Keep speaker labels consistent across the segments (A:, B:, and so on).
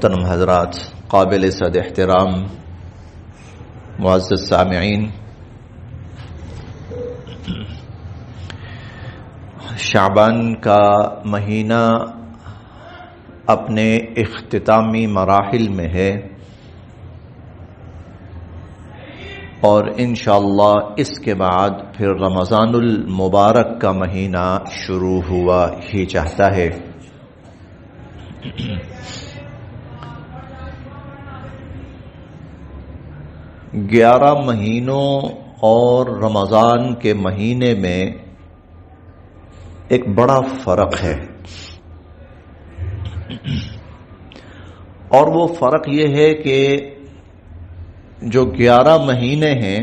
A: محترم حضرات، قابل صد احترام معزز سامعین، شعبان کا مہینہ اپنے اختتامی مراحل میں ہے اور انشاءاللہ اس کے بعد پھر رمضان المبارک کا مہینہ شروع ہوا ہی چاہتا ہے۔ 11 مہینوں اور رمضان کے مہینے میں ایک بڑا فرق ہے، اور وہ فرق یہ ہے کہ جو 11 مہینے ہیں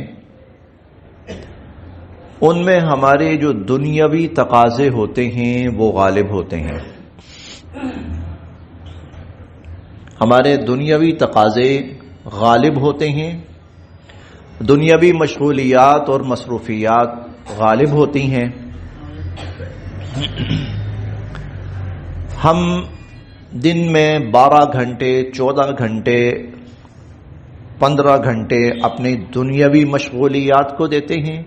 A: ان میں ہمارے جو دنیاوی تقاضے ہوتے ہیں وہ غالب ہوتے ہیں۔ ہمارے دنیاوی تقاضے غالب ہوتے ہیں، دنیاوی مشغولیات اور مصروفیات غالب ہوتی ہیں۔ ہم دن میں 12 گھنٹے، 14 گھنٹے، 15 گھنٹے اپنی دنیاوی مشغولیات کو دیتے ہیں،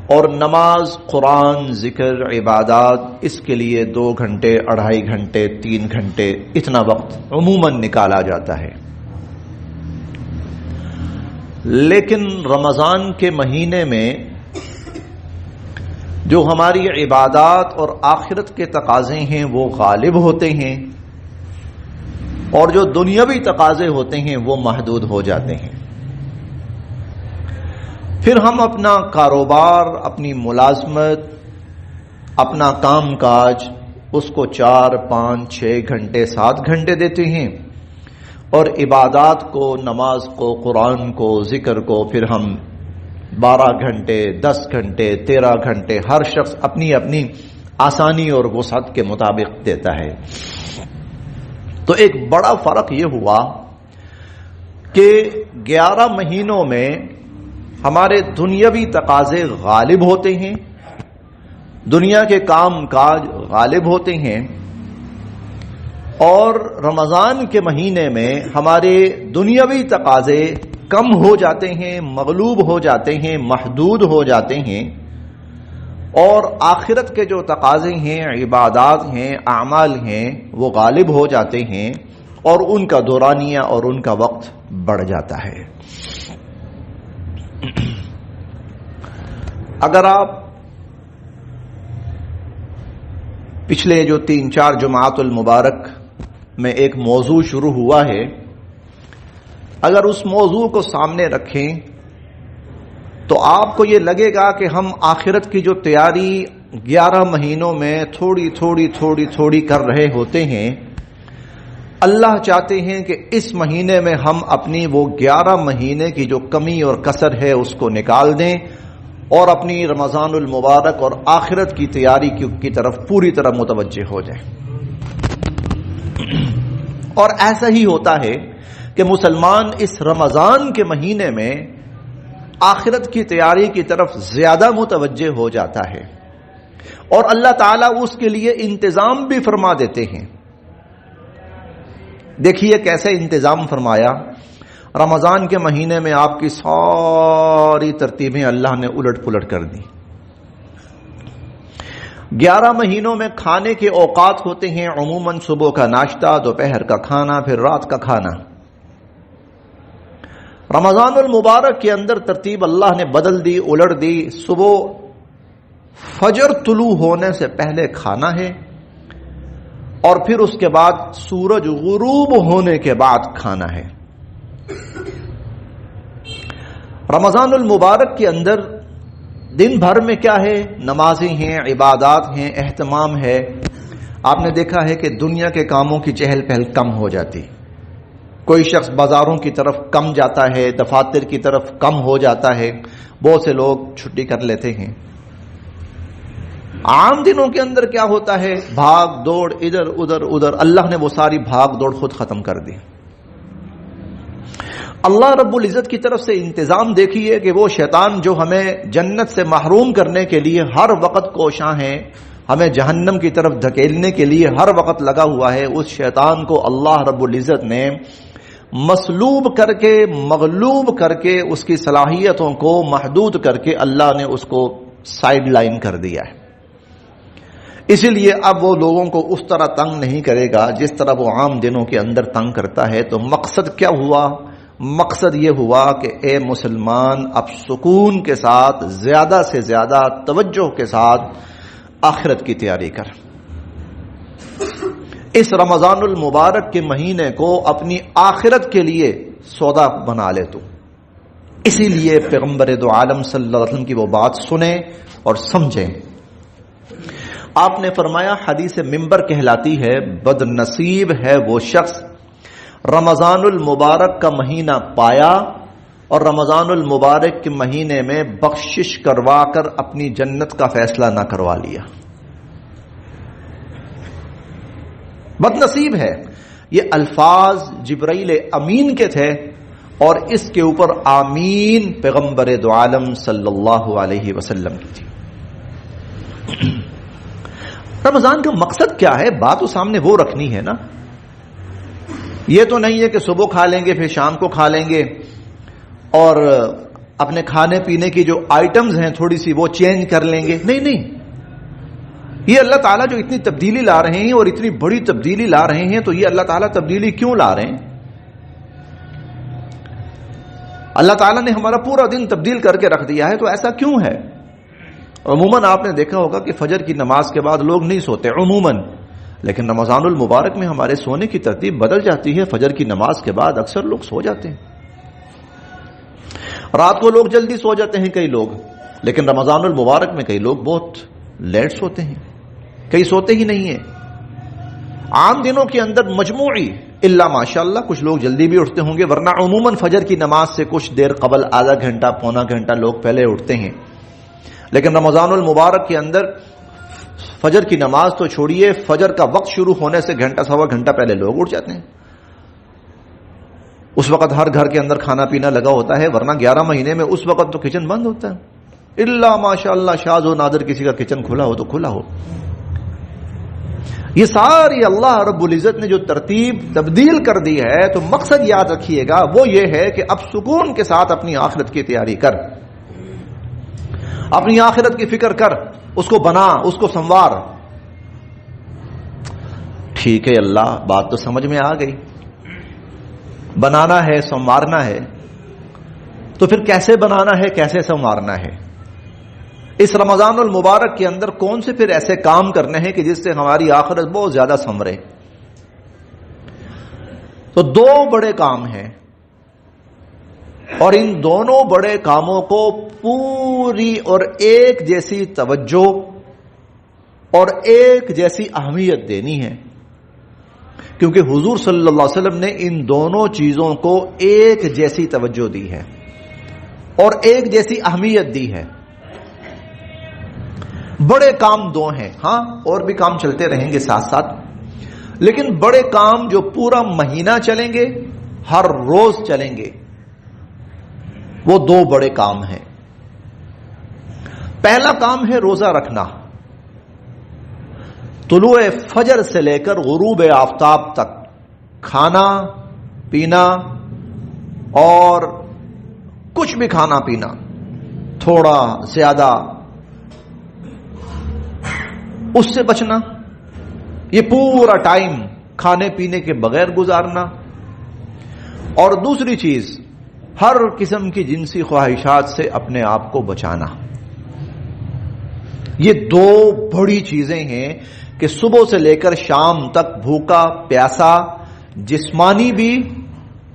A: اور نماز، قرآن، ذکر، عبادات اس کے لیے 2 گھنٹے، 2.5 گھنٹے، 3 گھنٹے اتنا وقت عموماً نکالا جاتا ہے۔ لیکن رمضان کے مہینے میں جو ہماری عبادات اور آخرت کے تقاضے ہیں وہ غالب ہوتے ہیں، اور جو دنیاوی تقاضے ہوتے ہیں وہ محدود ہو جاتے ہیں۔ پھر ہم اپنا کاروبار، اپنی ملازمت، اپنا کام کاج اس کو 4، 5، 6 گھنٹے، 7 گھنٹے دیتے ہیں، اور عبادات کو، نماز کو، قرآن کو، ذکر کو پھر ہم 12 گھنٹے، 10 گھنٹے، 13 گھنٹے، ہر شخص اپنی اپنی آسانی اور وسعت کے مطابق دیتا ہے۔ تو ایک بڑا فرق یہ ہوا کہ 11 مہینوں میں ہمارے دنیاوی تقاضے غالب ہوتے ہیں، دنیا کے کام کاج غالب ہوتے ہیں، اور رمضان کے مہینے میں ہمارے دنیاوی تقاضے کم ہو جاتے ہیں، مغلوب ہو جاتے ہیں، محدود ہو جاتے ہیں، اور آخرت کے جو تقاضے ہیں، عبادات ہیں، اعمال ہیں، وہ غالب ہو جاتے ہیں، اور ان کا دورانیہ اور ان کا وقت بڑھ جاتا ہے۔ اگر آپ پچھلے جو 3-4 جمعات المبارک میں ایک موضوع شروع ہوا ہے، اگر اس موضوع کو سامنے رکھیں تو آپ کو یہ لگے گا کہ ہم آخرت کی جو تیاری 11 مہینوں میں تھوڑی تھوڑی کر رہے ہوتے ہیں، اللہ چاہتے ہیں کہ اس مہینے میں ہم اپنی وہ 11 مہینے کی جو کمی اور کسر ہے اس کو نکال دیں، اور اپنی رمضان المبارک اور آخرت کی تیاری کی طرف پوری طرح متوجہ ہو جائیں۔ اور ایسا ہی ہوتا ہے کہ مسلمان اس رمضان کے مہینے میں آخرت کی تیاری کی طرف زیادہ متوجہ ہو جاتا ہے، اور اللہ تعالیٰ اس کے لیے انتظام بھی فرما دیتے ہیں۔ دیکھیے کیسے انتظام فرمایا۔ رمضان کے مہینے میں آپ کی ساری ترتیبیں اللہ نے الٹ پلٹ کر دی۔ 11 مہینوں میں کھانے کے اوقات ہوتے ہیں، عموماً صبح کا ناشتہ، دوپہر کا کھانا، پھر رات کا کھانا۔ رمضان المبارک کے اندر ترتیب اللہ نے بدل دی، الٹ دی۔ صبح فجر طلوع ہونے سے پہلے کھانا ہے، اور پھر اس کے بعد سورج غروب ہونے کے بعد کھانا ہے۔ رمضان المبارک کے اندر دن بھر میں کیا ہے؟ نمازیں ہیں، عبادات ہیں، اہتمام ہے۔ آپ نے دیکھا ہے کہ دنیا کے کاموں کی چہل پہل کم ہو جاتی، کوئی شخص بازاروں کی طرف کم جاتا ہے، دفاتر کی طرف کم ہو جاتا ہے، بہت سے لوگ چھٹی کر لیتے ہیں۔ عام دنوں کے اندر کیا ہوتا ہے؟ بھاگ دوڑ، ادھر ادھر۔ اللہ نے وہ ساری بھاگ دوڑ خود ختم کر دی۔ اللہ رب العزت کی طرف سے انتظام دیکھیے کہ وہ شیطان جو ہمیں جنت سے محروم کرنے کے لیے ہر وقت کوشاں ہے، ہمیں جہنم کی طرف دھکیلنے کے لیے ہر وقت لگا ہوا ہے، اس شیطان کو اللہ رب العزت نے مسلوب کر کے، مغلوب کر کے، اس کی صلاحیتوں کو محدود کر کے اللہ نے اس کو سائیڈ لائن کر دیا ہے۔ اسی لیے اب وہ لوگوں کو اس طرح تنگ نہیں کرے گا جس طرح وہ عام دنوں کے اندر تنگ کرتا ہے۔ تو مقصد کیا ہوا؟ مقصد یہ ہوا کہ اے مسلمان، اب سکون کے ساتھ، زیادہ سے زیادہ توجہ کے ساتھ آخرت کی تیاری کر۔ اس رمضان المبارک کے مہینے کو اپنی آخرت کے لیے سودا بنا لے تو۔ اسی لیے پیغمبر دو عالم صلی اللہ علیہ وسلم کی وہ بات سنیں اور سمجھیں۔ آپ نے فرمایا، حدیث منبر کہلاتی ہے، بد نصیب ہے وہ شخص رمضان المبارک کا مہینہ پایا اور رمضان المبارک کے مہینے میں بخشش کروا کر اپنی جنت کا فیصلہ نہ کروا لیا۔ بد نصیب ہے۔ یہ الفاظ جبرائیل امین کے تھے اور اس کے اوپر آمین پیغمبر دو عالم صلی اللہ علیہ وسلم کی تھی۔ رمضان کا مقصد کیا ہے؟ بات تو سامنے وہ رکھنی ہے نا۔ یہ تو نہیں ہے کہ صبح کھا لیں گے پھر شام کو کھا لیں گے اور اپنے کھانے پینے کی جو آئٹمز ہیں تھوڑی سی وہ چینج کر لیں گے۔ نہیں نہیں، یہ اللہ تعالیٰ جو اتنی تبدیلی لا رہے ہیں اور اتنی بڑی تبدیلی لا رہے ہیں، تو یہ اللہ تعالیٰ تبدیلی کیوں لا رہے ہیں؟ اللہ تعالیٰ نے ہمارا پورا دن تبدیل کر کے رکھ دیا ہے، تو ایسا کیوں ہے؟ عموماً آپ نے دیکھا ہوگا کہ فجر کی نماز کے بعد لوگ نہیں سوتے عموماً، لیکن رمضان المبارک میں ہمارے سونے کی ترتیب بدل جاتی ہے۔ فجر کی نماز کے بعد اکثر لوگ سو جاتے ہیں، رات کو لوگ جلدی سو جاتے ہیں کئی لوگ، لیکن رمضان المبارک میں کئی لوگ بہت لیٹ سوتے ہیں، کئی سوتے ہی نہیں ہیں۔ عام دنوں کے اندر مجموعی الا ماشاءاللہ کچھ لوگ جلدی بھی اٹھتے ہوں گے، ورنہ عموماً فجر کی نماز سے کچھ دیر قبل آدھا گھنٹہ پونا گھنٹہ لوگ پہلے اٹھتے ہیں۔ لیکن رمضان المبارک کے اندر فجر کی نماز تو چھوڑیے، فجر کا وقت شروع ہونے سے گھنٹہ سوا گھنٹہ پہلے لوگ اٹھ جاتے ہیں۔ اس وقت ہر گھر کے اندر کھانا پینا لگا ہوتا ہے، ورنہ 11 مہینے میں اس وقت تو کچن بند ہوتا ہے، الا ماشاءاللہ شاذ و نادر کسی کا کچن کھلا ہو تو کھلا ہو۔ یہ ساری اللہ رب العزت نے جو ترتیب تبدیل کر دی ہے، تو مقصد یاد رکھیے گا وہ یہ ہے کہ اب سکون کے ساتھ اپنی آخرت کی تیاری کر، اپنی آخرت کی فکر کر، اس کو بنا، اس کو سنوار۔ ٹھیک ہے اللہ، بات تو سمجھ میں آ گئی، بنانا ہے سنوارنا ہے، تو پھر کیسے بنانا ہے کیسے سنوارنا ہے؟ اس رمضان المبارک کے اندر کون سے پھر ایسے کام کرنے ہیں کہ جس سے ہماری آخرت بہت زیادہ سنورے؟ تو 2 بڑے کام ہیں، اور ان دونوں بڑے کاموں کو پوری اور ایک جیسی توجہ اور ایک جیسی اہمیت دینی ہے، کیونکہ حضور صلی اللہ علیہ وسلم نے ان دونوں چیزوں کو ایک جیسی توجہ دی ہے اور ایک جیسی اہمیت دی ہے۔ بڑے کام 2 ہیں، ہاں اور بھی کام چلتے رہیں گے ساتھ ساتھ، لیکن بڑے کام جو پورا مہینہ چلیں گے، ہر روز چلیں گے، وہ 2 بڑے کام ہیں۔ پہلا کام ہے روزہ رکھنا، طلوع فجر سے لے کر غروب آفتاب تک کھانا پینا اور کچھ بھی کھانا پینا، تھوڑا زیادہ، اس سے بچنا، یہ پورا ٹائم کھانے پینے کے بغیر گزارنا۔ اور دوسری چیز، ہر قسم کی جنسی خواہشات سے اپنے آپ کو بچانا۔ یہ 2 بڑی چیزیں ہیں کہ صبح سے لے کر شام تک بھوکا پیاسا، جسمانی بھی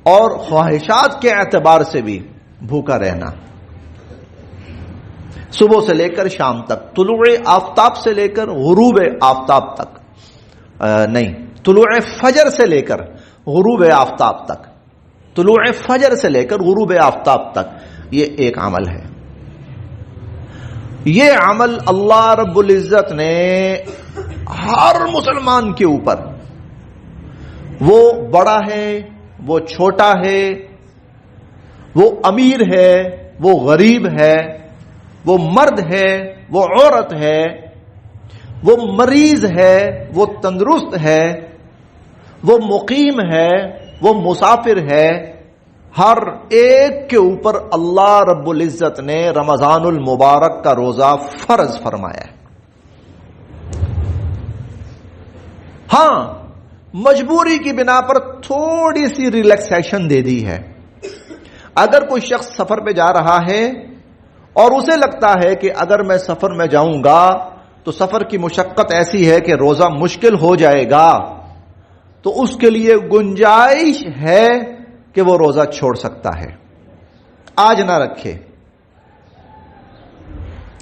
A: اور خواہشات کے اعتبار سے بھی بھوکا رہنا، صبح سے لے کر شام تک، طلوع آفتاب سے لے کر غروب آفتاب تک، نہیں، طلوع فجر سے لے کر غروب آفتاب تک، طلوع فجر سے لے کر غروب آفتاب تک، یہ ایک عمل ہے۔ یہ عمل اللہ رب العزت نے ہر مسلمان کے اوپر، وہ بڑا ہے، وہ چھوٹا ہے، وہ امیر ہے، وہ غریب ہے، وہ مرد ہے، وہ عورت ہے، وہ مریض ہے، وہ تندرست ہے، وہ مقیم ہے، وہ مسافر ہے، ہر ایک کے اوپر اللہ رب العزت نے رمضان المبارک کا روزہ فرض فرمایا ہے۔ ہاں، مجبوری کی بنا پر تھوڑی سی ریلیکسیشن دے دی ہے۔ اگر کوئی شخص سفر پہ جا رہا ہے اور اسے لگتا ہے کہ اگر میں سفر میں جاؤں گا تو سفر کی مشقت ایسی ہے کہ روزہ مشکل ہو جائے گا، تو اس کے لیے گنجائش ہے کہ وہ روزہ چھوڑ سکتا ہے، آج نہ رکھے،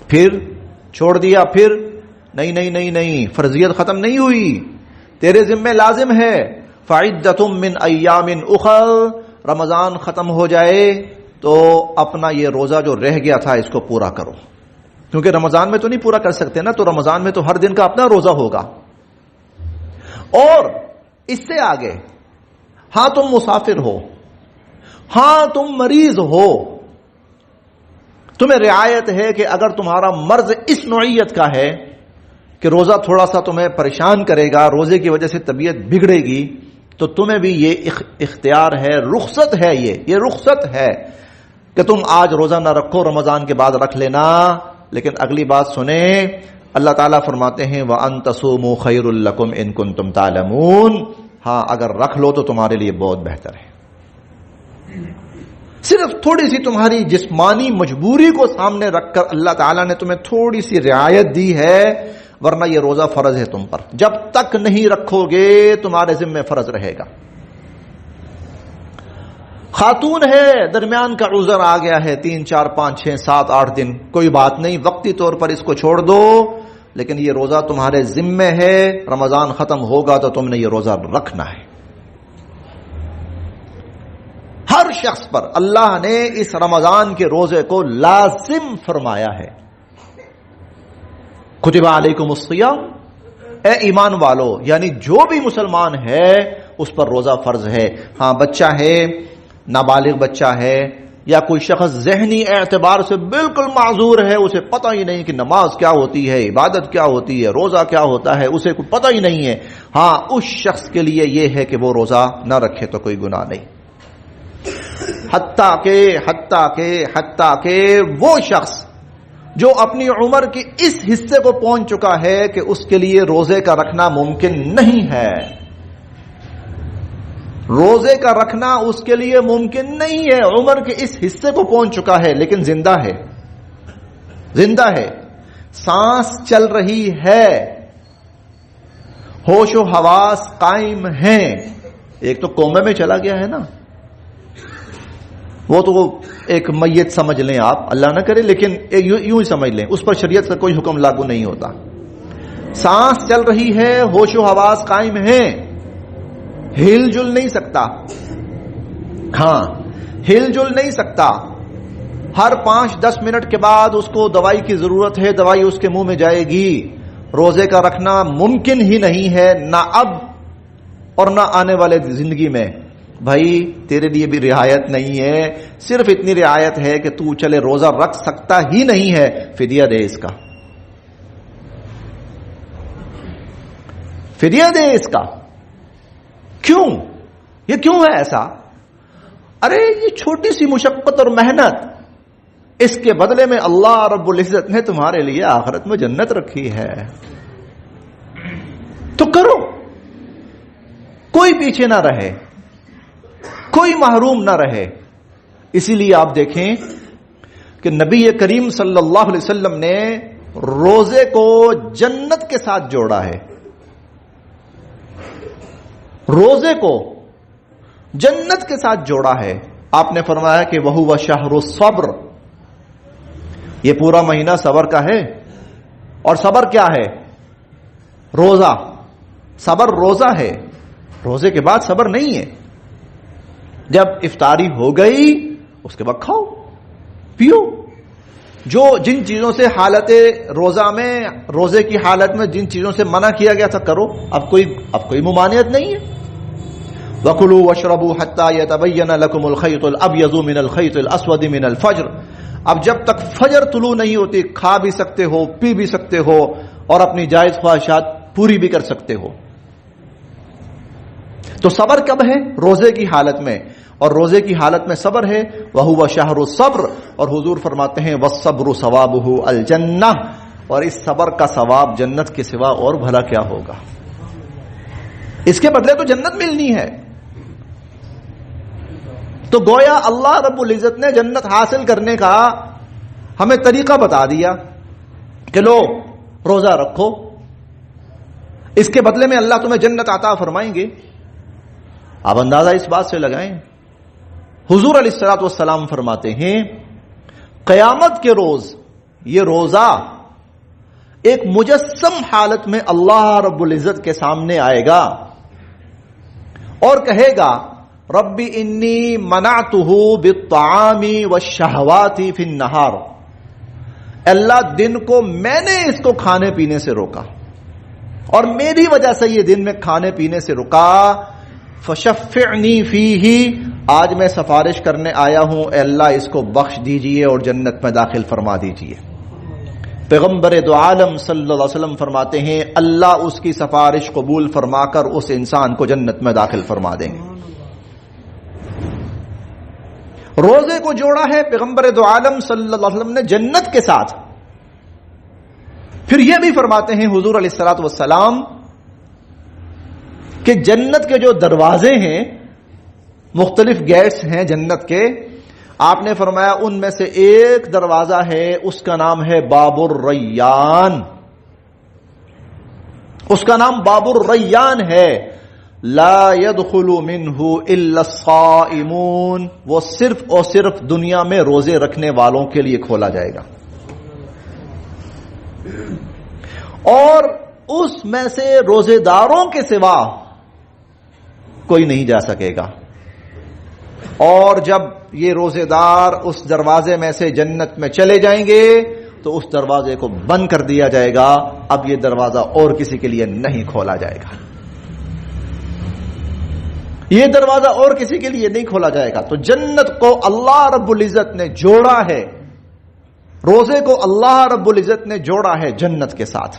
A: پھر چھوڑ دیا، پھر نہیں نہیں نہیں نہیں، فرضیت ختم نہیں ہوئی، تیرے ذمہ لازم ہے فعدۃ من ایام اخر، رمضان ختم ہو جائے تو اپنا یہ روزہ جو رہ گیا تھا اس کو پورا کرو، کیونکہ رمضان میں تو نہیں پورا کر سکتے نا، تو رمضان میں تو ہر دن کا اپنا روزہ ہوگا۔ اور اس سے آگے، ہاں تم مسافر ہو، ہاں تم مریض ہو، تمہیں رعایت ہے کہ اگر تمہارا مرض اس نوعیت کا ہے کہ روزہ تھوڑا سا تمہیں پریشان کرے گا، روزے کی وجہ سے طبیعت بگڑے گی، تو تمہیں بھی یہ اختیار ہے، رخصت ہے، یہ رخصت ہے کہ تم آج روزہ نہ رکھو، رمضان کے بعد رکھ لینا۔ لیکن اگلی بات سنیں، اللہ تعالیٰ فرماتے ہیں وَأَن تَصُومُوا خَيْرٌ لَكُمْ إِن كُنتُمْ تَعْلَمُونَ، ہاں اگر رکھ لو تو تمہارے لیے بہت بہتر ہے۔ صرف تھوڑی سی تمہاری جسمانی مجبوری کو سامنے رکھ کر اللہ تعالیٰ نے تمہیں تھوڑی سی رعایت دی ہے، ورنہ یہ روزہ فرض ہے تم پر، جب تک نہیں رکھو گے تمہارے ذمہ فرض رہے گا۔ خاتون ہے، درمیان کا عذر آ گیا ہے، 3 4 5 6 7 8 دن، کوئی بات نہیں، وقتی طور پر اس کو چھوڑ دو، لیکن یہ روزہ تمہارے ذمہ ہے، رمضان ختم ہوگا تو تم نے یہ روزہ رکھنا ہے۔ ہر شخص پر اللہ نے اس رمضان کے روزے کو لازم فرمایا ہے۔ کتب علیکم الصیام، اے ایمان والو، یعنی جو بھی مسلمان ہے اس پر روزہ فرض ہے۔ ہاں بچہ ہے، نابالغ بچہ ہے، یا کوئی شخص ذہنی اعتبار سے بالکل معذور ہے، اسے پتہ ہی نہیں کہ نماز کیا ہوتی ہے، عبادت کیا ہوتی ہے، روزہ کیا ہوتا ہے، اسے کوئی پتہ ہی نہیں ہے، ہاں اس شخص کے لیے یہ ہے کہ وہ روزہ نہ رکھے تو کوئی گناہ نہیں۔ حتیٰ کہ وہ شخص جو اپنی عمر کی اس حصے کو پہنچ چکا ہے کہ اس کے لیے روزے کا رکھنا ممکن نہیں ہے، روزے کا رکھنا اس کے لیے ممکن نہیں ہے، عمر کے اس حصے کو پہنچ چکا ہے، لیکن زندہ ہے، سانس چل رہی ہے، ہوش و حواس قائم ہیں، ایک تو کومے میں چلا گیا ہے نا، وہ تو ایک میت سمجھ لیں آپ، اللہ نہ کرے، لیکن یوں ہی سمجھ لیں، اس پر شریعت کا کوئی حکم لاگو نہیں ہوتا۔ سانس چل رہی ہے، ہوش و حواس قائم ہیں، ہل جل نہیں سکتا، ہاں ہل جل نہیں سکتا، ہر 5-10 منٹ کے بعد اس کو دوائی کی ضرورت ہے، دوائی اس کے منہ میں جائے گی، روزے کا رکھنا ممکن ہی نہیں ہے، نہ اب اور نہ آنے والے زندگی میں۔ بھائی تیرے لیے بھی رعایت نہیں ہے، صرف اتنی رعایت ہے کہ تو چلے روزہ رکھ سکتا ہی نہیں ہے، فدیہ دے اس کا، فدیہ دے اس کا۔ کیوں؟ یہ کیوں ہے ایسا؟ ارے یہ چھوٹی سی مشقت اور محنت، اس کے بدلے میں اللہ رب العزت نے تمہارے لیے آخرت میں جنت رکھی ہے، تو کرو، کوئی پیچھے نہ رہے، کوئی محروم نہ رہے۔ اسی لیے آپ دیکھیں کہ نبی کریم صلی اللہ علیہ وسلم نے روزے کو جنت کے ساتھ جوڑا ہے، روزے کو جنت کے ساتھ جوڑا ہے۔ آپ نے فرمایا کہ وَهُوَ شَهْرُ الصَّبْرِ، یہ پورا مہینہ صبر کا ہے، اور صبر کیا ہے؟ روزہ، صبر روزہ ہے، روزے کے بعد صبر نہیں ہے۔ جب افطاری ہو گئی اس کے بعد کھاؤ پیو، جن چیزوں سے حالت روزہ میں، روزے کی حالت میں جن چیزوں سے منع کیا گیا تھا کرو، اب کوئی ممانعت نہیں ہے۔ وَكُلُوا وَاشْرَبُوا حَتَّى يَتَبَيَّنَ لَكُمُ الْخَيْطُ الْأَبْيَضُ مِنَ الْخَيْطِ الْأَسْوَدِ مِنَ الْفَجْرِ، اب جب تک فجر طلوع نہیں ہوتی کھا بھی سکتے ہو، پی بھی سکتے ہو، اور اپنی جائز خواہشات پوری بھی کر سکتے ہو. تو صبر کب ہے؟ روزے کی حالت میں. اور روزے کی حالت میں صبر ہے وَهُوَ شَهْرُ الصَّبْرِ. اور حضور فرماتے ہیں وَالصَّبْرُ ثَوَابُهُ الْجَنَّةُ. اور اس صبر کا ثواب جنت کے سوا اور بھلا کیا ہوگا. اس کے بدلے تو جنت ملنی ہے. تو گویا اللہ رب العزت نے جنت حاصل کرنے کا ہمیں طریقہ بتا دیا کہ لو روزہ رکھو، اس کے بدلے میں اللہ تمہیں جنت عطا فرمائیں گے. آپ اندازہ اس بات سے لگائیں، حضور علیہ الصلوۃ والسلام فرماتے ہیں قیامت کے روز یہ روزہ ایک مجسم حالت میں اللہ رب العزت کے سامنے آئے گا اور کہے گا ربی انی منعتہ بالطعام والشہوات فی النہار. اللہ دن کو میں نے اس کو کھانے پینے سے روکا اور میری وجہ سے یہ دن میں کھانے پینے سے رکا. فشفعنی فیہ، آج میں سفارش کرنے آیا ہوں، اے اللہ اس کو بخش دیجئے اور جنت میں داخل فرما دیجئے. پیغمبر دو عالم صلی اللہ علیہ وسلم فرماتے ہیں اللہ اس کی سفارش قبول فرما کر اس انسان کو جنت میں داخل فرما دیں گے. روزے کو جوڑا ہے پیغمبر دو عالم صلی اللہ علیہ وسلم نے جنت کے ساتھ. پھر یہ بھی فرماتے ہیں حضور علیہ الصلوۃ والسلام کہ جنت کے جو دروازے ہیں، مختلف گیٹس ہیں جنت کے، آپ نے فرمایا ان میں سے ایک دروازہ ہے اس کا نام ہے باب الریان. اس کا نام باب الریان ہے. لا يدخل منه الا الصائمون. وہ صرف اور صرف دنیا میں روزے رکھنے والوں کے لیے کھولا جائے گا اور اس میں سے روزے داروں کے سوا کوئی نہیں جا سکے گا. اور جب یہ روزے دار اس دروازے میں سے جنت میں چلے جائیں گے تو اس دروازے کو بند کر دیا جائے گا. اب یہ دروازہ اور کسی کے لیے نہیں کھولا جائے گا. یہ دروازہ اور کسی کے لیے نہیں کھولا جائے گا. تو جنت کو اللہ رب العزت نے جوڑا ہے، روزے کو اللہ رب العزت نے جوڑا ہے جنت کے ساتھ.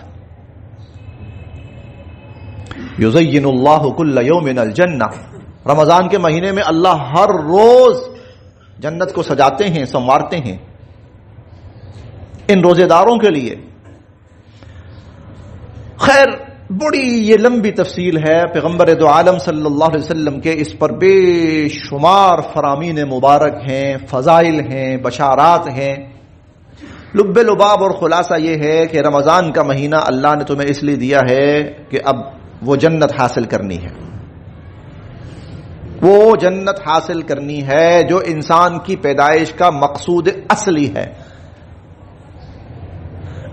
A: یزین اللہ کل یوم الجنہ. رمضان کے مہینے میں اللہ ہر روز جنت کو سجاتے ہیں، سنوارتے ہیں ان روزے داروں کے لیے. خیر بڑی یہ لمبی تفصیل ہے پیغمبر دو عالم صلی اللہ علیہ وسلم کے، اس پر بے شمار فرامین مبارک ہیں، فضائل ہیں، بشارات ہیں. لب لباب اور خلاصہ یہ ہے کہ رمضان کا مہینہ اللہ نے تمہیں اس لیے دیا ہے کہ اب وہ جنت حاصل کرنی ہے. وہ جنت حاصل کرنی ہے جو انسان کی پیدائش کا مقصود اصلی ہے.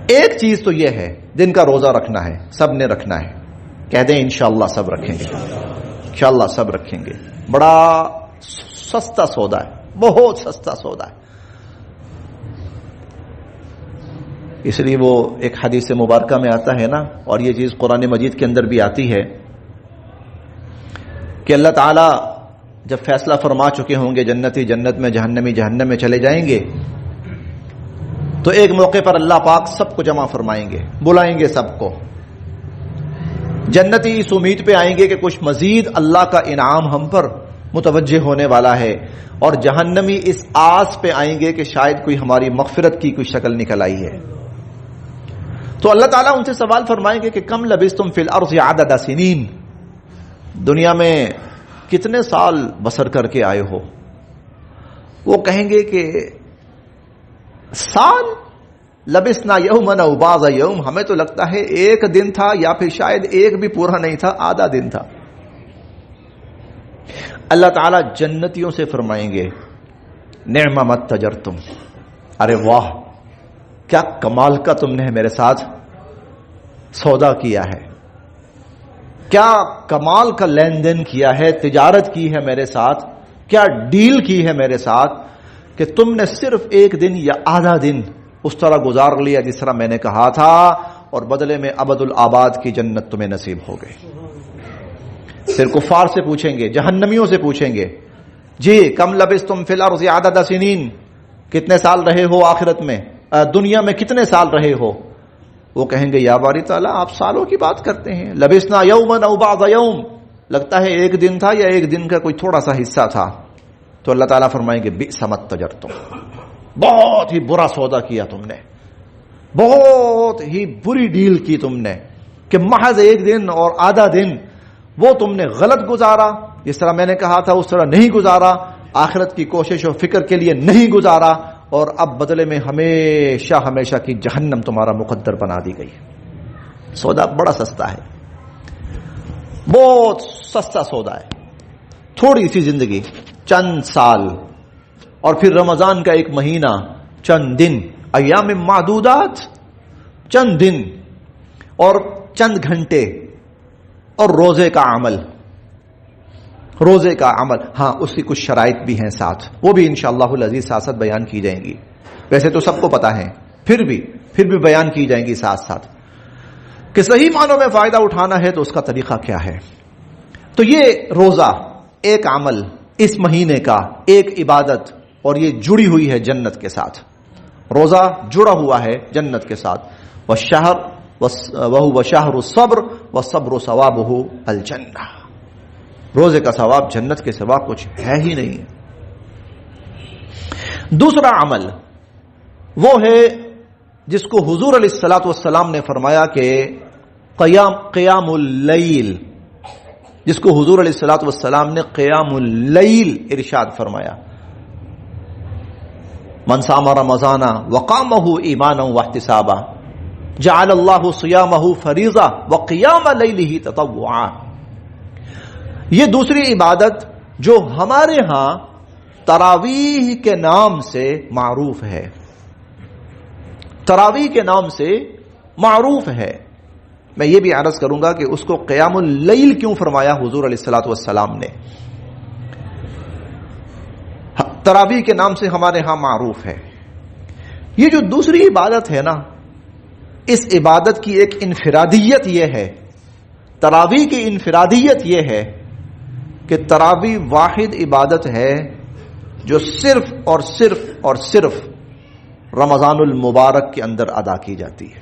A: ایک چیز تو یہ ہے دن کا روزہ رکھنا ہے، سب نے رکھنا ہے. کہہ دیں انشاءاللہ سب رکھیں گے، انشاءاللہ سب رکھیں گے. بڑا سستا سودا ہے، بہت سستا سودا ہے. اس لیے وہ ایک حدیث مبارکہ میں آتا ہے نا، اور یہ چیز قرآن مجید کے اندر بھی آتی ہے کہ اللہ تعالی جب فیصلہ فرما چکے ہوں گے جنتی جنت میں، جہنمی جہنم میں چلے جائیں گے، تو ایک موقع پر اللہ پاک سب کو جمع فرمائیں گے، بلائیں گے سب کو. جنتی اس امید پہ آئیں گے کہ کچھ مزید اللہ کا انعام ہم پر متوجہ ہونے والا ہے، اور جہنمی اس آس پہ آئیں گے کہ شاید کوئی ہماری مغفرت کی کوئی شکل نکل آئی ہے. تو اللہ تعالیٰ ان سے سوال فرمائیں گے کہ کم لبثتم فی الارض عدد سنین، دنیا میں کتنے سال بسر کر کے آئے ہو. وہ کہیں گے کہ سال، لبثنا یوما او بعض یوم، ہمیں تو لگتا ہے ایک دن تھا یا پھر شاید ایک بھی پورا نہیں تھا، آدھا دن تھا. اللہ تعالیٰ جنتیوں سے فرمائیں گے نعم ما تجرتم، ارے واہ کیا کمال کا تم نے میرے ساتھ سودا کیا ہے، کیا کمال کا لین دین کیا ہے، تجارت کی ہے میرے ساتھ، کیا ڈیل کی ہے میرے ساتھ کہ تم نے صرف ایک دن یا آدھا دن اس طرح گزار لیا جس طرح میں نے کہا تھا، اور بدلے میں ابد الآباد کی جنت تمہیں نصیب ہو گئی. پھر کفار سے پوچھیں گے، جہنمیوں سے پوچھیں گے جی کم لبثتم فی الارض عدد سنین، کتنے سال رہے ہو آخرت میں، دنیا میں کتنے سال رہے ہو. وہ کہیں گے یا باری تعالیٰ آپ سالوں کی بات کرتے ہیں، لبسنا یومن او بعض یوم، لگتا ہے ایک دن تھا یا ایک دن کا کوئی تھوڑا سا حصہ تھا. تو اللہ تعالیٰ فرمائیں گے بئس ما تجرتم، بہت ہی برا سودا کیا تم نے، بہت ہی بری ڈیل کی تم نے کہ محض ایک دن اور آدھا دن وہ تم نے غلط گزارا، جس طرح میں نے کہا تھا اس طرح نہیں گزارا، آخرت کی کوشش و فکر کے لیے نہیں گزارا، اور اب بدلے میں ہمیشہ ہمیشہ کی جہنم تمہارا مقدر بنا دی گئی. سودا بڑا سستا ہے، بہت سستا سودا ہے. تھوڑی سی زندگی، چند سال، اور پھر رمضان کا ایک مہینہ، چند دن، ایام معدودات، چند دن اور چند گھنٹے، اور روزے کا عمل، روزے کا عمل. ہاں اس کی کچھ شرائط بھی ہیں ساتھ، وہ بھی انشاءاللہ العزیز ساتھ ساتھ بیان کی جائیں گی. ویسے تو سب کو پتا ہے، پھر بھی بیان کی جائیں گی ساتھ ساتھ کہ صحیح معنوں میں فائدہ اٹھانا ہے تو اس کا طریقہ کیا ہے. تو یہ روزہ ایک عمل، اس مہینے کا ایک عبادت، اور یہ جڑی ہوئی ہے جنت کے ساتھ. روزہ جڑا ہوا ہے جنت کے ساتھ. وَهُوَ شَهْرُ الصَّبْرِ وَالصَّبْرُ ثَوَابُهُ الْجَنَّةُ. روزے کا ثواب جنت کے سوا کچھ ہے ہی نہیں. دوسرا عمل وہ ہے جس کو حضور علیہ الصلوۃ والسلام نے فرمایا کہ قیام اللیل، جس کو حضور علیہ الصلوۃ والسلام نے قیام اللیل ارشاد فرمایا. من صام رمضان وقامه ایمانا واحتسابا جعل اللہ صیامه فریضہ وقیام لیلہ تطوعا. یہ دوسری عبادت جو ہمارے ہاں تراویح کے نام سے معروف ہے، تراویح کے نام سے معروف ہے. میں یہ بھی عرض کروں گا کہ اس کو قیام اللیل کیوں فرمایا حضور علیہ الصلوۃ والسلام نے. تراویح کے نام سے ہمارے ہاں معروف ہے. یہ جو دوسری عبادت ہے نا، اس عبادت کی ایک انفرادیت یہ ہے، تراویح کی انفرادیت یہ ہے کہ تراویح واحد عبادت ہے جو صرف اور صرف اور صرف رمضان المبارک کے اندر ادا کی جاتی ہے.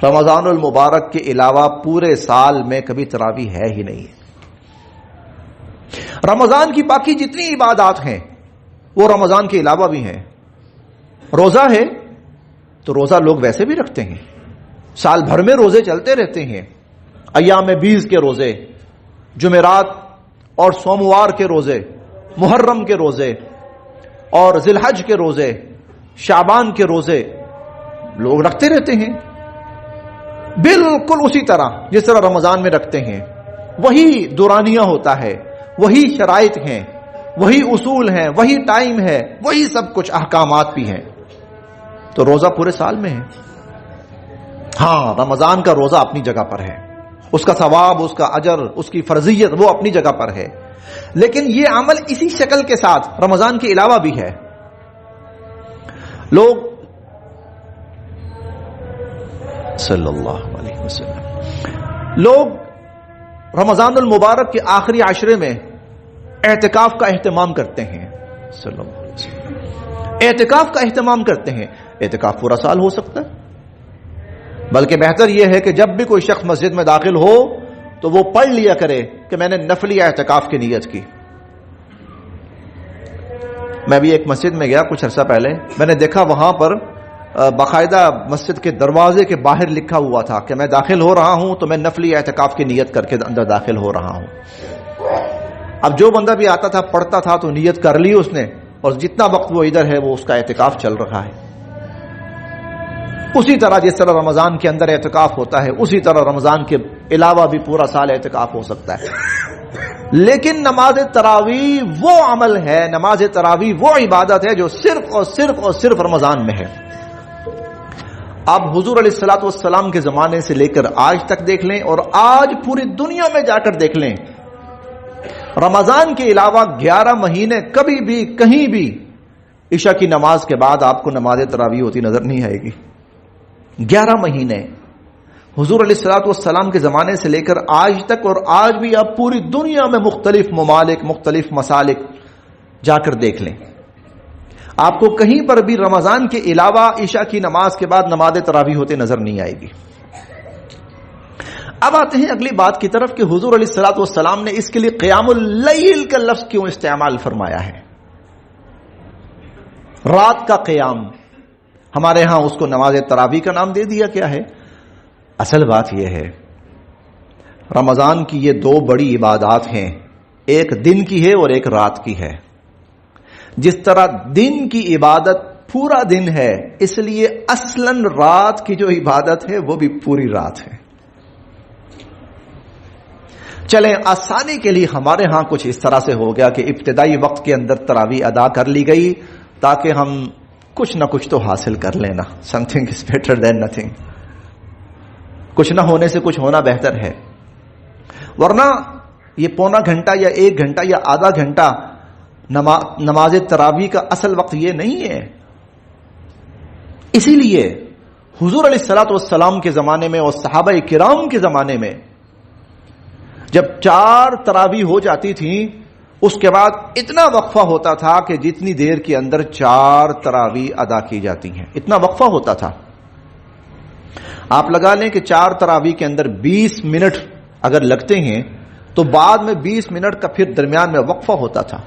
A: رمضان المبارک کے علاوہ پورے سال میں کبھی تراویح ہے ہی نہیں ہے. رمضان کی باقی جتنی عبادات ہیں وہ رمضان کے علاوہ بھی ہیں. روزہ ہے تو روزہ لوگ ویسے بھی رکھتے ہیں، سال بھر میں روزے چلتے رہتے ہیں. ایام 20 کے روزے، جمعرات اور سوموار کے روزے، محرم کے روزے اور ذی الحج کے روزے، شعبان کے روزے لوگ رکھتے رہتے ہیں، بالکل اسی طرح جس طرح رمضان میں رکھتے ہیں. وہی دورانیہ ہوتا ہے، وہی شرائط ہیں، وہی اصول ہیں، وہی ٹائم ہے، وہی سب کچھ احکامات بھی ہیں. تو روزہ پورے سال میں ہے. ہاں رمضان کا روزہ اپنی جگہ پر ہے، اس کا ثواب، اس کا اجر، اس کی فرضیت وہ اپنی جگہ پر ہے. لیکن یہ عمل اسی شکل کے ساتھ رمضان کے علاوہ بھی ہے. لوگ صلی اللہ علیہ وسلم، لوگ رمضان المبارک کے آخری عشرے میں اعتکاف کا اہتمام کرتے ہیں. صلی اللہ علیہ وسلم اعتکاف کا اہتمام کرتے ہیں. اعتکاف پورا سال ہو سکتا ہے، بلکہ بہتر یہ ہے کہ جب بھی کوئی شخص مسجد میں داخل ہو تو وہ پڑھ لیا کرے کہ میں نے نفلی اعتکاف کی نیت کی. میں بھی ایک مسجد میں گیا کچھ عرصہ پہلے، میں نے دیکھا وہاں پر باقاعدہ مسجد کے دروازے کے باہر لکھا ہوا تھا کہ میں داخل ہو رہا ہوں تو میں نفلی اعتکاف کی نیت کر کے اندر داخل ہو رہا ہوں. اب جو بندہ بھی آتا تھا پڑھتا تھا تو نیت کر لی اس نے، اور جتنا وقت وہ ادھر ہے وہ اس کا اعتکاف چل رہا ہے. اسی طرح جس طرح رمضان کے اندر اعتکاف ہوتا ہے، اسی طرح رمضان کے علاوہ بھی پورا سال اعتکاف ہو سکتا ہے. لیکن نماز تراویح وہ عمل ہے، نماز تراویح وہ عبادت ہے جو صرف اور صرف اور صرف رمضان میں ہے. آپ حضور علیہ الصلوۃ والسلام کے زمانے سے لے کر آج تک دیکھ لیں، اور آج پوری دنیا میں جا کر دیکھ لیں، رمضان کے علاوہ 11 مہینے کبھی بھی کہیں بھی عشاء کی نماز کے بعد آپ کو نماز تراویح ہوتی نظر نہیں آئے گی. 11 مہینے حضور علیہ الصلوۃ والسلام کے زمانے سے لے کر آج تک، اور آج بھی آپ پوری دنیا میں مختلف ممالک، مختلف مسالک جا کر دیکھ لیں. آپ کو کہیں پر بھی رمضان کے علاوہ عشاء کی نماز کے بعد نماز تراویح ہوتے نظر نہیں آئے گی. اب آتے ہیں اگلی بات کی طرف کہ حضور علیہ الصلوۃ والسلام نے اس کے لیے قیام اللیل کا لفظ کیوں استعمال فرمایا ہے. رات کا قیام، ہمارے ہاں اس کو نماز تراویح کا نام دے دیا کیا ہے. اصل بات یہ ہے رمضان کی یہ دو بڑی عبادات ہیں، ایک دن کی ہے اور ایک رات کی ہے. جس طرح دن کی عبادت پورا دن ہے، اس لیے اصلاً رات کی جو عبادت ہے وہ بھی پوری رات ہے. چلیں آسانی کے لیے ہمارے ہاں کچھ اس طرح سے ہو گیا کہ ابتدائی وقت کے اندر تراویح ادا کر لی گئی تاکہ ہم کچھ نہ کچھ تو حاصل کر لینا. Some thing is better than nothing. کچھ نہ ہونے سے کچھ ہونا بہتر ہے. ورنہ یہ پونا گھنٹہ یا 1 گھنٹہ یا آدھا گھنٹہ نماز تراویح کا اصل وقت یہ نہیں ہے. اسی لیے حضور علیہ الصلوۃ والسلام کے زمانے میں اور صحابہ کرام کے زمانے میں جب 4 تراویح ہو جاتی تھیں اس کے بعد اتنا وقفہ ہوتا تھا کہ جتنی دیر کے اندر 4 تراویح ادا کی جاتی ہیں اتنا وقفہ ہوتا تھا. آپ لگا لیں کہ 4 تراویح کے اندر 20 منٹ اگر لگتے ہیں تو بعد میں 20 منٹ کا پھر درمیان میں وقفہ ہوتا تھا.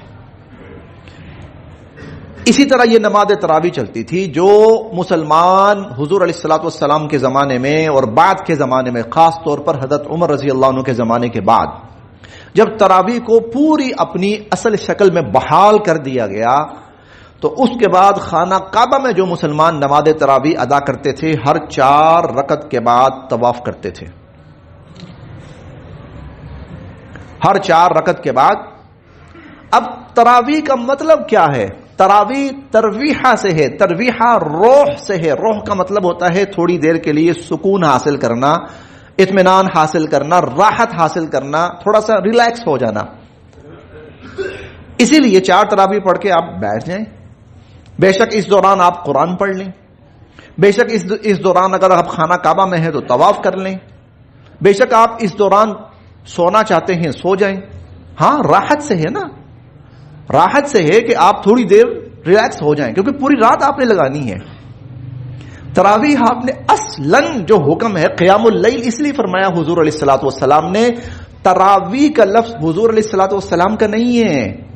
A: اسی طرح یہ نماز تراویح چلتی تھی. جو مسلمان حضور علیہ الصلوۃ والسلام کے زمانے میں اور بعد کے زمانے میں خاص طور پر حضرت عمر رضی اللہ عنہ کے زمانے کے بعد جب تراویح کو پوری اپنی اصل شکل میں بحال کر دیا گیا تو اس کے بعد خانہ کعبہ میں جو مسلمان نماز تراویح ادا کرتے تھے ہر 4 رکعت کے بعد طواف کرتے تھے. ہر 4 رکعت کے بعد. اب تراویح کا مطلب کیا ہے؟ تراویح ترویحہ سے ہے. ترویحہ روح سے ہے. روح کا مطلب ہوتا ہے تھوڑی دیر کے لیے سکون حاصل کرنا، اطمینان حاصل کرنا، راحت حاصل کرنا، تھوڑا سا ریلیکس ہو جانا. اسی لیے 4 تراویح پڑھ کے آپ بیٹھ جائیں. بے شک اس دوران آپ قرآن پڑھ لیں، بے شک اس دوران اگر آپ خانہ کعبہ میں ہیں تو طواف کر لیں، بے شک آپ اس دوران سونا چاہتے ہیں سو جائیں. ہاں راحت سے ہے نا، راحت سے ہے کہ آپ تھوڑی دیر ریلیکس ہو جائیں کیونکہ پوری رات آپ نے لگانی ہے. تراویح آپ نے اصلاً جو حکم ہے قیام اللیل اس لیے فرمایا حضور علیہ الصلوۃ والسلام نے. تراویح کا لفظ حضور علیہ الصلوۃ والسلام کا نہیں ہے.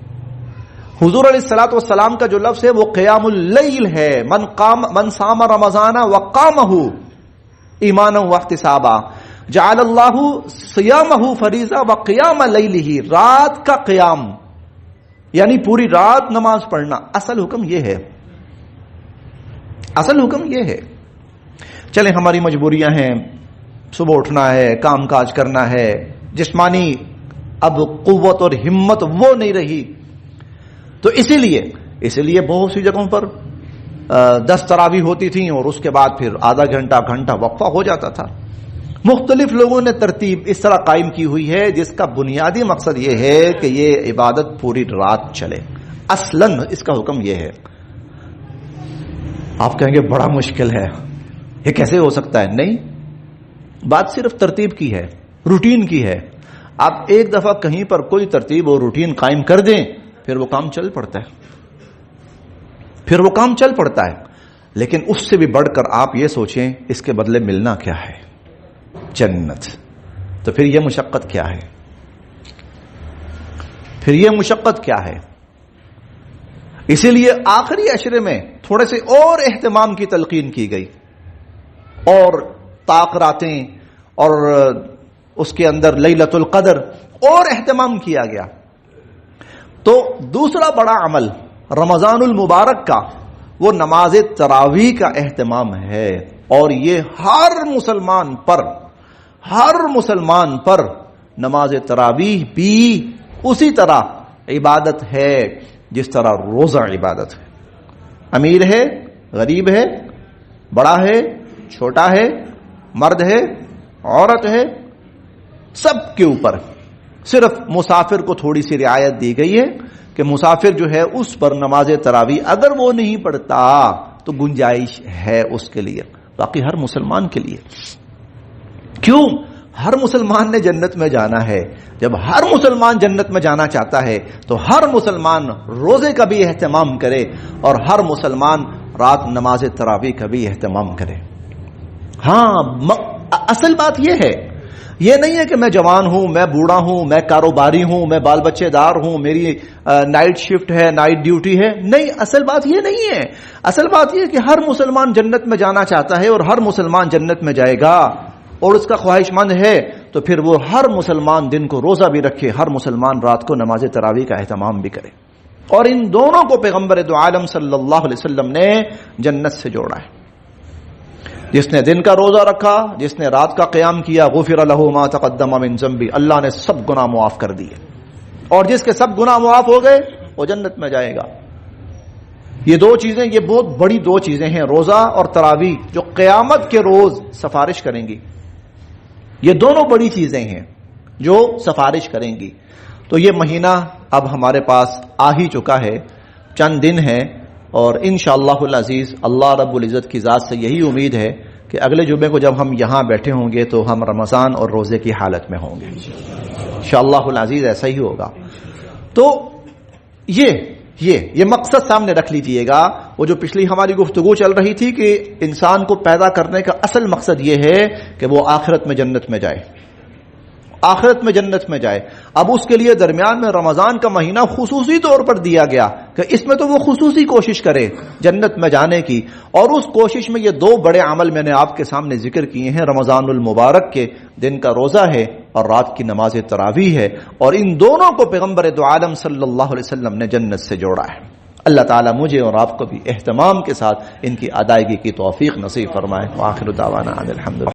A: حضور علیہ الصلوۃ والسلام کا جو لفظ ہے وہ قیام اللیل ہے. من صام رمضان وقامہ ایمانا واحتسابا جعل اللہ صیامہ فریضہ وقیام لیلہ. رات کا قیام یعنی پوری رات نماز پڑھنا. اصل حکم یہ ہے، اصل حکم یہ ہے. چلیں ہماری مجبوریاں ہیں، صبح اٹھنا ہے، کام کاج کرنا ہے، جسمانی اب قوت اور ہمت وہ نہیں رہی تو اسی لیے بہت سی جگہوں پر 10 تراویح ہوتی تھیں اور اس کے بعد پھر آدھا گھنٹہ وقفہ ہو جاتا تھا. مختلف لوگوں نے ترتیب اس طرح قائم کی ہوئی ہے جس کا بنیادی مقصد یہ ہے کہ یہ عبادت پوری رات چلے. اصلاً اس کا حکم یہ ہے. آپ کہیں گے بڑا مشکل ہے، یہ کیسے ہو سکتا ہے؟ نہیں، بات صرف ترتیب کی ہے، روٹین کی ہے. آپ ایک دفعہ کہیں پر کوئی ترتیب اور روٹین قائم کر دیں پھر وہ کام چل پڑتا ہے، پھر وہ کام چل پڑتا ہے. لیکن اس سے بھی بڑھ کر آپ یہ سوچیں اس کے بدلے ملنا کیا ہے؟ جنت. تو پھر یہ مشقت کیا ہے؟ پھر یہ مشقت کیا ہے؟ اسی لیے آخری عشرے میں تھوڑے سے اور اہتمام کی تلقین کی گئی اور طاق راتیں اور اس کے اندر لیلۃ القدر اور اہتمام کیا گیا. تو دوسرا بڑا عمل رمضان المبارک کا وہ نماز تراویح کا اہتمام ہے. اور یہ ہر مسلمان پر نماز تراویح بھی اسی طرح عبادت ہے جس طرح روزہ عبادت ہے. امیر ہے، غریب ہے، بڑا ہے، چھوٹا ہے، مرد ہے، عورت ہے، سب کے اوپر. صرف مسافر کو تھوڑی سی رعایت دی گئی ہے کہ مسافر جو ہے اس پر نماز تراویح اگر وہ نہیں پڑھتا تو گنجائش ہے اس کے لیے، باقی ہر مسلمان کے لیے. کیوں؟ ہر مسلمان نے جنت میں جانا ہے. جب ہر مسلمان جنت میں جانا چاہتا ہے تو ہر مسلمان روزے کا بھی اہتمام کرے اور ہر مسلمان رات نماز تراویح کا بھی اہتمام کرے. ہاں اصل بات یہ نہیں ہے کہ میں جوان ہوں، میں بوڑھا ہوں، میں کاروباری ہوں، میں بال بچے دار ہوں، میری نائٹ شفٹ ہے، نائٹ ڈیوٹی ہے. نہیں، اصل بات یہ نہیں ہے. اصل بات یہ کہ ہر مسلمان جنت میں جانا چاہتا ہے اور ہر مسلمان جنت میں جائے گا اور اس کا خواہش مند ہے تو پھر وہ ہر مسلمان دن کو روزہ بھی رکھے، ہر مسلمان رات کو نماز تراویح کا اہتمام بھی کرے. اور ان دونوں کو پیغمبر دو عالم صلی اللہ علیہ وسلم نے جنت سے جوڑا ہے. جس نے دن کا روزہ رکھا، جس نے رات کا قیام کیا، غفر لہ ما تقدم من ذنبہ، اللہ نے سب گناہ معاف کر دیے. اور جس کے سب گناہ معاف ہو گئے وہ جنت میں جائے گا. یہ دو چیزیں، یہ بہت بڑی دو چیزیں ہیں، روزہ اور تراویح، جو قیامت کے روز سفارش کریں گی. یہ دونوں بڑی چیزیں ہیں جو سفارش کریں گی. تو یہ مہینہ اب ہمارے پاس آ ہی چکا ہے، چند دن ہے، اور انشاءاللہ العزیز اللہ رب العزت کی ذات سے یہی امید ہے کہ اگلے جمعے کو جب ہم یہاں بیٹھے ہوں گے تو ہم رمضان اور روزے کی حالت میں ہوں گے. انشاءاللہ العزیز ایسا ہی ہوگا. تو یہ مقصد سامنے رکھ لیجئے گا. وہ جو پچھلی ہماری گفتگو چل رہی تھی کہ انسان کو پیدا کرنے کا اصل مقصد یہ ہے کہ وہ آخرت میں جنت میں جائے، آخرت میں جنت میں جائے. اب اس کے لیے درمیان میں رمضان کا مہینہ خصوصی طور پر دیا گیا کہ اس میں تو وہ خصوصی کوشش کرے جنت میں جانے کی. اور اس کوشش میں یہ دو بڑے عمل میں نے آپ کے سامنے ذکر کیے ہیں. رمضان المبارک کے دن کا روزہ ہے اور رات کی نماز تراویح ہے، اور ان دونوں کو پیغمبر دو عالم صلی اللہ علیہ وسلم نے جنت سے جوڑا ہے. اللہ تعالیٰ مجھے اور آپ کو بھی اہتمام کے ساتھ ان کی ادائیگی کی توفیق نصیب فرمائے. وآخر دعوانا ان الحمد للہ.